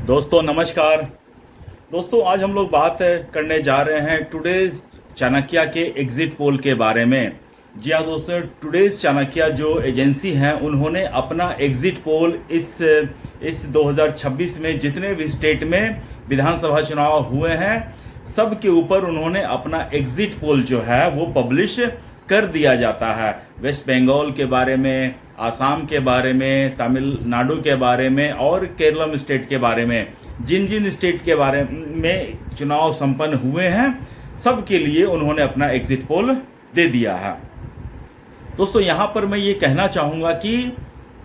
दोस्तों नमस्कार। दोस्तों आज हम लोग बात करने जा रहे हैं टुडेज चाणक्य के एग्जिट पोल के बारे में। जी हाँ दोस्तों, टुडेज चाणक्य जो एजेंसी हैं उन्होंने अपना एग्जिट पोल इस 2026 में जितने भी स्टेट में विधानसभा चुनाव हुए हैं सब के ऊपर उन्होंने अपना एग्जिट पोल जो है वो पब्लिश कर दिया जाता है। वेस्ट बंगाल के बारे में, आसाम के बारे में, तमिलनाडु के बारे में और केरल स्टेट के बारे में, जिन जिन स्टेट के बारे में चुनाव संपन्न हुए हैं सब के लिए उन्होंने अपना एग्जिट पोल दे दिया है। दोस्तों यहाँ पर मैं ये कहना चाहूँगा कि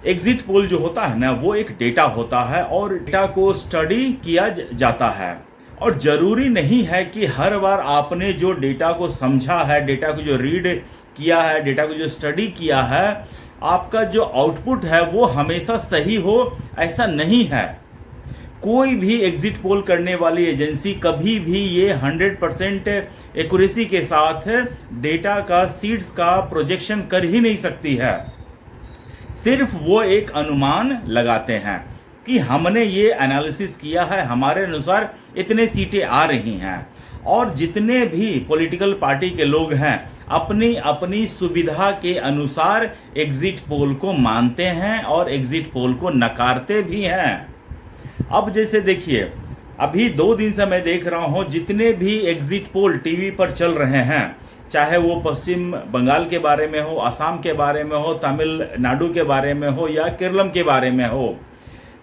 एग्जिट पोल जो होता है ना वो एक डेटा होता है और डेटा को स्टडी किया जाता है और ज़रूरी नहीं है कि हर बार आपने जो डेटा को समझा है, डेटा को जो रीड किया है, डेटा को जो स्टडी किया है, आपका जो आउटपुट है वो हमेशा सही हो, ऐसा नहीं है। कोई भी एग्जिट पोल करने वाली एजेंसी कभी भी ये 100% एक्यूरेसी के साथ डेटा का सीड्स का प्रोजेक्शन कर ही नहीं सकती है। सिर्फ वो एक अनुमान लगाते हैं कि हमने ये एनालिसिस किया है, हमारे अनुसार इतने सीटें आ रही हैं। और जितने भी पॉलिटिकल पार्टी के लोग हैं अपनी अपनी सुविधा के अनुसार एग्जिट पोल को मानते हैं और एग्जिट पोल को नकारते भी हैं। अब जैसे देखिए, अभी 2 दिन से मैं देख रहा हूं जितने भी एग्जिट पोल टीवी पर चल रहे हैं, चाहे वो पश्चिम बंगाल के बारे में हो, असम के बारे में हो, तमिलनाडु के बारे में हो या केरल के बारे में हो,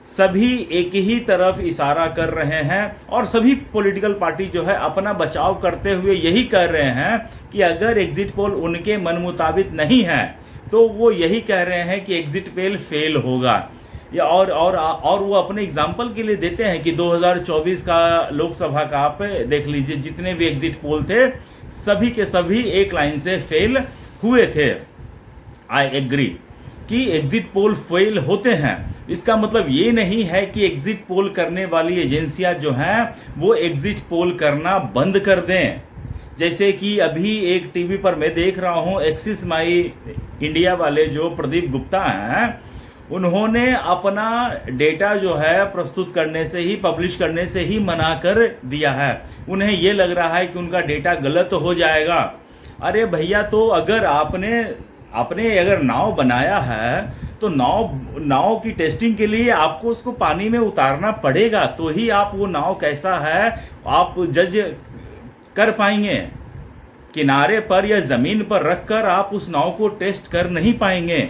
सभी एक ही तरफ इशारा कर रहे हैं और सभी पॉलिटिकल पार्टी जो है अपना बचाव करते हुए यही कह रहे हैं कि अगर एग्जिट पोल उनके मन मुताबिक नहीं है तो वो यही कह रहे हैं कि एग्जिट पोल फेल होगा। या और वो अपने एग्जाम्पल के लिए देते हैं कि 2024 का लोकसभा का आप देख लीजिए, जितने भी एग्जिट पोल थे सभी के सभी एक लाइन से फेल हुए थे। आई एग्री कि एग्जिट पोल फेल होते हैं, इसका मतलब ये नहीं है कि एग्जिट पोल करने वाली एजेंसियां जो हैं वो एग्जिट पोल करना बंद कर दें। जैसे कि अभी एक टीवी पर मैं देख रहा हूं, एक्सिस माई इंडिया वाले जो प्रदीप गुप्ता हैं उन्होंने अपना डेटा जो है प्रस्तुत करने से ही, पब्लिश करने से ही मना कर दिया है। उन्हें ये लग रहा है कि उनका डेटा गलत हो जाएगा। अरे भैया, तो अगर आपने अगर नाव बनाया है तो नाव की टेस्टिंग के लिए आपको उसको पानी में उतारना पड़ेगा, तो ही आप वो नाव कैसा है आप जज कर पाएंगे। किनारे पर या जमीन पर रखकर आप उस नाव को टेस्ट कर नहीं पाएंगे।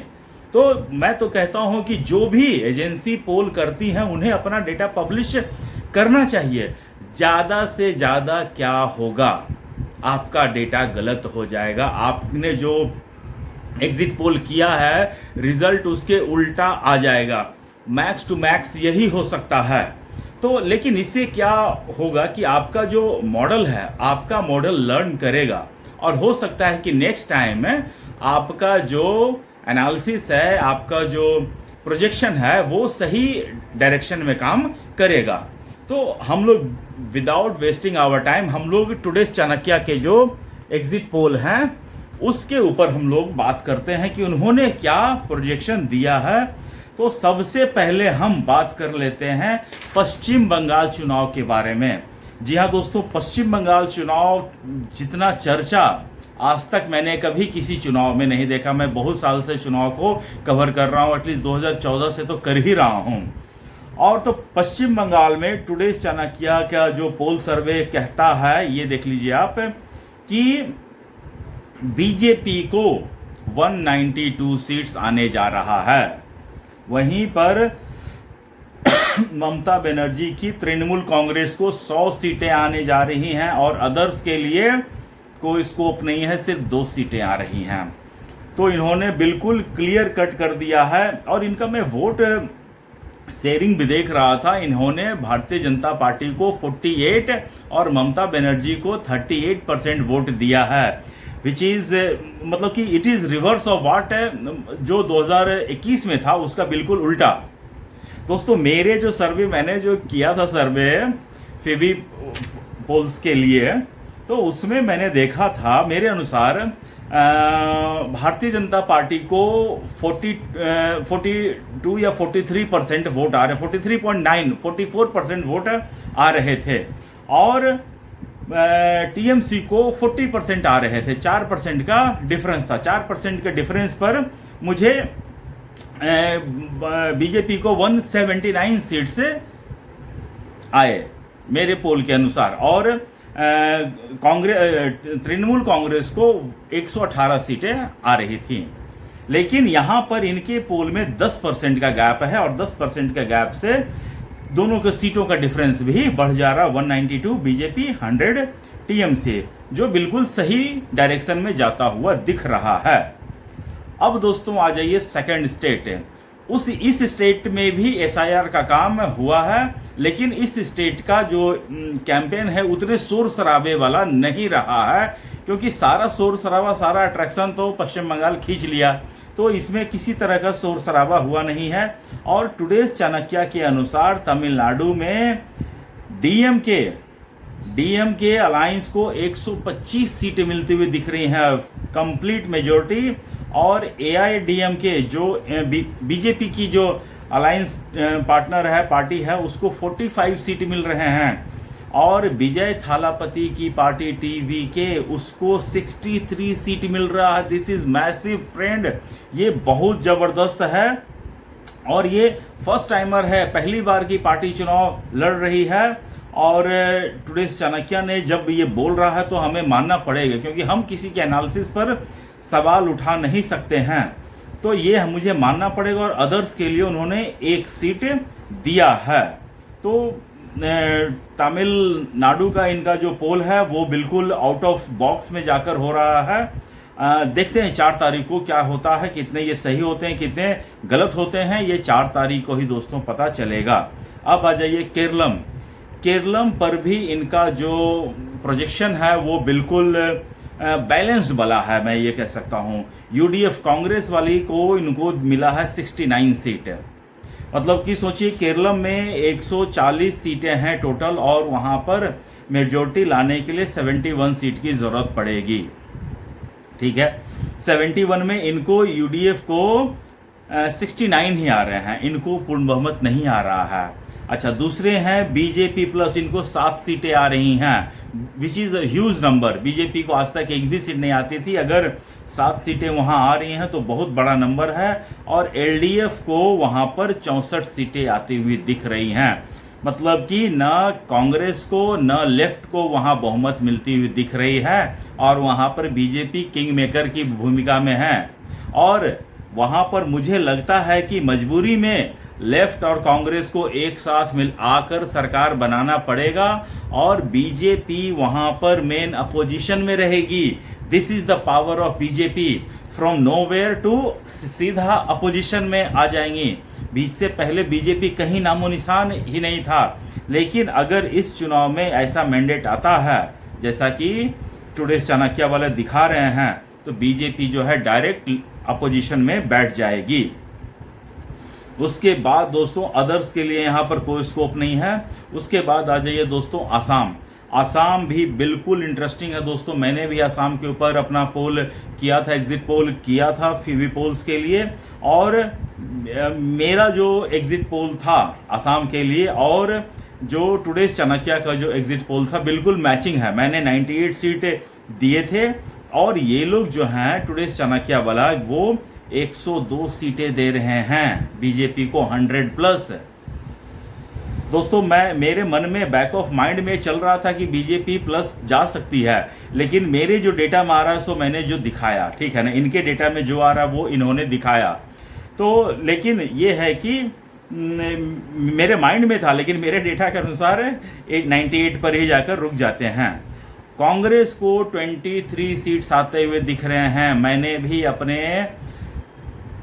तो मैं तो कहता हूं कि जो भी एजेंसी पोल करती हैं उन्हें अपना डेटा पब्लिश करना चाहिए। ज्यादा से ज्यादा क्या होगा, आपका डेटा गलत हो जाएगा। आपने जो एग्जिट पोल किया है रिजल्ट उसके उल्टा आ जाएगा। मैक्स टू मैक्स यही हो सकता है। तो लेकिन इससे क्या होगा कि आपका जो मॉडल है, आपका मॉडल लर्न करेगा और हो सकता है कि नेक्स्ट टाइम आपका जो एनालिसिस है, आपका जो प्रोजेक्शन है वो सही डायरेक्शन में काम करेगा। तो हम लोग विदाउट वेस्टिंग आवर टाइम हम लोग टुडेज चाणक्य के जो एग्जिट पोल हैं उसके ऊपर हम लोग बात करते हैं कि उन्होंने क्या प्रोजेक्शन दिया है। तो सबसे पहले हम बात कर लेते हैं पश्चिम बंगाल चुनाव के बारे में। जी हाँ दोस्तों, पश्चिम बंगाल चुनाव जितना चर्चा आज तक मैंने कभी किसी चुनाव में नहीं देखा। मैं बहुत साल से चुनाव को कवर कर रहा हूँ, एटलीस्ट 2014 से तो कर ही रहा हूँ। और तो पश्चिम बंगाल में टुडेज चाणक्य का जो पोल सर्वे कहता है, ये देख लीजिए आप, कि बीजेपी को 192 सीट्स आने जा रहा है। वहीं पर ममता बनर्जी की तृणमूल कांग्रेस को 100 सीटें आने जा रही हैं और अदर्स के लिए कोई स्कोप नहीं है, सिर्फ 2 सीटें आ रही हैं। तो इन्होंने बिल्कुल क्लियर कट कर दिया है। और इनका मैं वोट शेयरिंग भी देख रहा था, इन्होंने भारतीय जनता पार्टी को 48 और ममता बनर्जी को 38% वोट दिया है, विच इज मतलब कि it is reverse of what जो 2021 में था उसका बिल्कुल उल्टा। दोस्तों मेरे जो सर्वे मैंने जो किया था सर्वे फेवी पोल्स के लिए, तो उसमें मैंने देखा था मेरे अनुसार भारतीय जनता पार्टी को 42 या 43% वोट आ रहे, 43.9 44% वोट आ रहे थे, और टीएमसी को 40% आ रहे थे। 4% का डिफरेंस था। 4% के डिफरेंस पर मुझे बीजेपी को 179 सीट से आए मेरे पोल के अनुसार, और तृणमूल कांग्रेस को 118 सीटें आ रही थी। लेकिन यहां पर इनके पोल में 10% का गैप है, और 10% के गैप से दोनों के सीटों का डिफरेंस भी बढ़ जा रहा। 192 बीजेपी, 100 टीएमसी, जो बिल्कुल सही डायरेक्शन में जाता हुआ दिख रहा है। अब दोस्तों आ जाइए सेकंड स्टेट। इस स्टेट में भी एसआईआर का काम हुआ है, लेकिन इस स्टेट का जो कैंपेन है उतने शोर शराबे वाला नहीं रहा है, क्योंकि सारा शोर शराबा, सारा अट्रैक्शन तो पश्चिम बंगाल खींच लिया, तो इसमें किसी तरह का शोर शराबा हुआ नहीं है। और टुडेज चाणक्य के अनुसार तमिलनाडु में डीएमके अलायंस को 125 सीटें मिलती हुई दिख रही हैं, कंप्लीट मेजोरिटी, और एआईडीएमके जो बीजेपी की जो अलायंस पार्टनर है, पार्टी है, उसको 45 सीट मिल रहे हैं, और विजय थालापति की पार्टी टीवीके उसको 63 सीट मिल रहा है। दिस इज मैसिव फ्रेंड, ये बहुत जबरदस्त है, और ये फर्स्ट टाइमर है, पहली बार की पार्टी चुनाव लड़ रही है। और टुडेज चाणक्य ने जब ये बोल रहा है तो हमें मानना पड़ेगा, क्योंकि हम किसी के एनालिसिस पर सवाल उठा नहीं सकते हैं, तो ये मुझे मानना पड़ेगा। और अदर्स के लिए उन्होंने 1 सीट दिया है। तो तमिलनाडु का इनका जो पोल है वो बिल्कुल आउट ऑफ बॉक्स में जाकर हो रहा है। देखते हैं 4 तारीख को क्या होता है, कितने ये सही होते हैं, कितने गलत होते हैं, ये 4 तारीख को ही दोस्तों पता चलेगा। अब आ जाइए केरलम पर भी इनका जो प्रोजेक्शन है वो बिल्कुल बैलेंस्ड वाला है, मैं ये कह सकता हूँ। यूडीएफ कांग्रेस वाली को इनको मिला है 69 सीट, मतलब कि सोचिए केरलम में 140 सीटें हैं टोटल, और वहाँ पर मेजोरिटी लाने के लिए 71 सीट की ज़रूरत पड़ेगी। ठीक है, 71 में इनको यूडीएफ को 69 ही आ रहे हैं, इनको पूर्ण बहुमत नहीं आ रहा है। अच्छा, दूसरे हैं बीजेपी प्लस, इनको 7 सीटें आ रही हैं, which is a huge number. BJP को आज तक एक भी सीट नहीं आती थी, अगर 7 सीटें वहां आ रही हैं तो बहुत बड़ा नंबर है। और एलडीएफ को वहां पर 64 सीटें आती हुई दिख रही हैं, मतलब कि न कांग्रेस को न लेफ्ट को वहां बहुमत मिलती हुई दिख रही है, और वहां पर बीजेपी किंग मेकर की भूमिका में है। और वहां पर मुझे लगता है कि मजबूरी में लेफ्ट और कांग्रेस को एक साथ मिल आकर सरकार बनाना पड़ेगा, और बीजेपी वहां पर मेन अपोजिशन में रहेगी। This is the power of BJP, from nowhere to सीधा अपोजिशन में आ जाएंगी। इससे पहले बीजेपी कहीं नामो निशान ही नहीं था, लेकिन अगर इस चुनाव में ऐसा मैंडेट आता है जैसा कि टुडेज चाणक्य वाले दिखा रहे हैं, तो बीजेपी जो है डायरेक्ट अपोजिशन में बैठ जाएगी। उसके बाद दोस्तों अदर्स के लिए यहाँ पर कोई स्कोप नहीं है। उसके बाद आ जाइए दोस्तों आसाम भी बिल्कुल इंटरेस्टिंग है दोस्तों। मैंने भी आसाम के ऊपर अपना पोल किया था, एग्जिट पोल किया था फीवी पोल्स के लिए, और मेरा जो एग्जिट पोल था आसाम के लिए और जो टुडेज चाणक्य का जो एग्जिट पोल था बिल्कुल मैचिंग है। मैंने 98 सीट दिए थे, और ये लोग जो हैं टुडेज चाणक्य वाला वो 102 सीटें दे रहे हैं बीजेपी को 100+। दोस्तों मेरे मन में बैक ऑफ माइंड में चल रहा था कि बीजेपी प्लस जा सकती है, लेकिन मेरे जो डेटा में आ रहा है सो मैंने जो दिखाया, ठीक है ना, इनके डेटा में जो आ रहा है वो इन्होंने दिखाया। तो लेकिन ये है कि मेरे माइंड में था, लेकिन मेरे डेटा के अनुसार 98 पर ही जाकर रुक जाते हैं। कांग्रेस को 23 सीट्स आते हुए दिख रहे हैं। मैंने भी अपने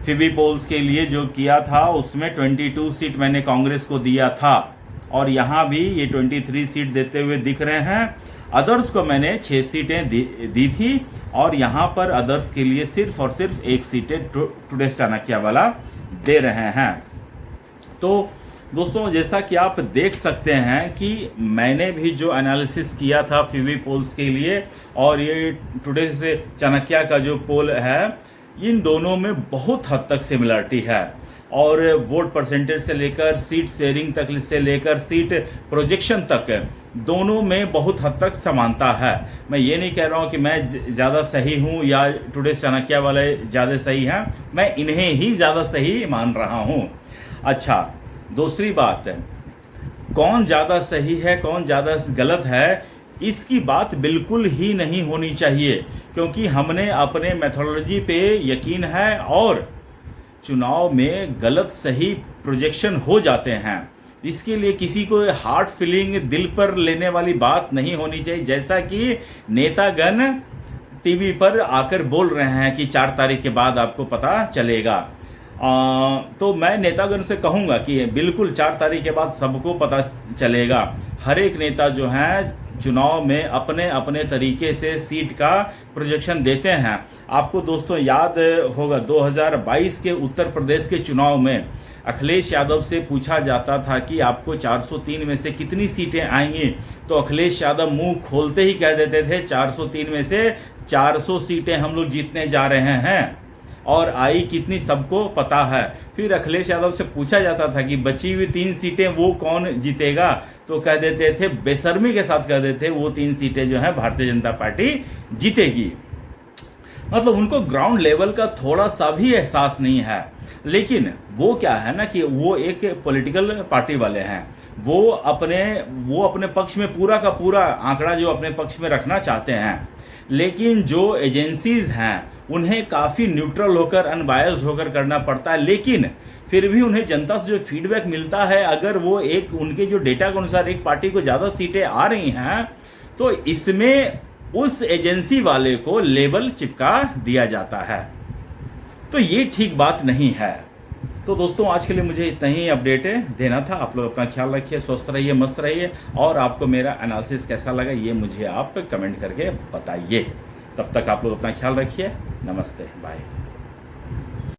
फीवी पोल्स के लिए जो किया था उसमें 22 सीट मैंने कांग्रेस को दिया था, और यहाँ भी ये 23 सीट देते हुए दिख रहे हैं। अदर्स को मैंने 6 सीटें दी थी, और यहाँ पर अदर्स के लिए सिर्फ और सिर्फ 1 सीटें टुडेज चाणक्य वाला दे रहे हैं। तो दोस्तों जैसा कि आप देख सकते हैं कि मैंने भी जो एनालिसिस किया था फीवी पोल्स के लिए और ये टुडे से चाणक्य का जो पोल है, इन दोनों में बहुत हद तक सिमिलरिटी है और वोट परसेंटेज से लेकर सीट शेयरिंग तक से लेकर सीट प्रोजेक्शन तक दोनों में बहुत हद तक समानता है। मैं ये नहीं कह रहा हूँ कि मैं ज़्यादा सही हूँ या टुडे चाणक्य वाले ज़्यादा सही हैं, मैं इन्हें ही ज़्यादा सही मान रहा हूँ। अच्छा, दूसरी बात, कौन ज़्यादा सही है कौन ज़्यादा गलत है, इसकी बात बिल्कुल ही नहीं होनी चाहिए, क्योंकि हमने अपने मेथोडोलॉजी पे यकीन है और चुनाव में गलत सही प्रोजेक्शन हो जाते हैं। इसके लिए किसी को हार्ट फीलिंग दिल पर लेने वाली बात नहीं होनी चाहिए, जैसा कि नेतागण टीवी पर आकर बोल रहे हैं कि 4 तारीख के बाद आपको पता चलेगा। तो मैं नेतागण से कहूँगा कि बिल्कुल 4 तारीख के बाद सबको पता चलेगा। हर एक नेता जो है चुनाव में अपने अपने तरीके से सीट का प्रोजेक्शन देते हैं। आपको दोस्तों याद होगा 2022 के उत्तर प्रदेश के चुनाव में अखिलेश यादव से पूछा जाता था कि आपको 403 में से कितनी सीटें आएंगी, तो अखिलेश यादव मुंह खोलते ही कह देते थे 403 में से 400 सीटें हम लोग जीतने जा रहे हैं, और आई कितनी सबको पता है। फिर अखिलेश यादव से पूछा जाता था कि बची हुई 3 सीटें वो कौन जीतेगा, तो कह देते थे, बेशर्मी के साथ कह देते थे, वो 3 सीटें जो है भारतीय जनता पार्टी जीतेगी। मतलब उनको ग्राउंड लेवल का थोड़ा सा भी एहसास नहीं है। लेकिन वो क्या है ना कि वो एक पॉलिटिकल पार्टी वाले हैं, वो अपने पक्ष में पूरा का पूरा आंकड़ा जो अपने पक्ष में रखना चाहते हैं। लेकिन जो एजेंसीज हैं उन्हें काफ़ी न्यूट्रल होकर अनबायस्ड होकर करना पड़ता है, लेकिन फिर भी उन्हें जनता से जो फीडबैक मिलता है, अगर वो एक उनके जो डेटा के अनुसार एक पार्टी को ज़्यादा सीटें आ रही हैं तो इसमें उस एजेंसी वाले को लेबल चिपका दिया जाता है। तो ये ठीक बात नहीं है। तो दोस्तों आज के लिए मुझे इतना ही अपडेट देना था। आप लोग अपना ख्याल रखिए, स्वस्थ रहिए, मस्त रहिए, और आपको मेरा एनालिसिस कैसा लगा ये मुझे आप कमेंट करके बताइए। तब तक आप लोग अपना ख्याल रखिए। नमस्ते, बाय।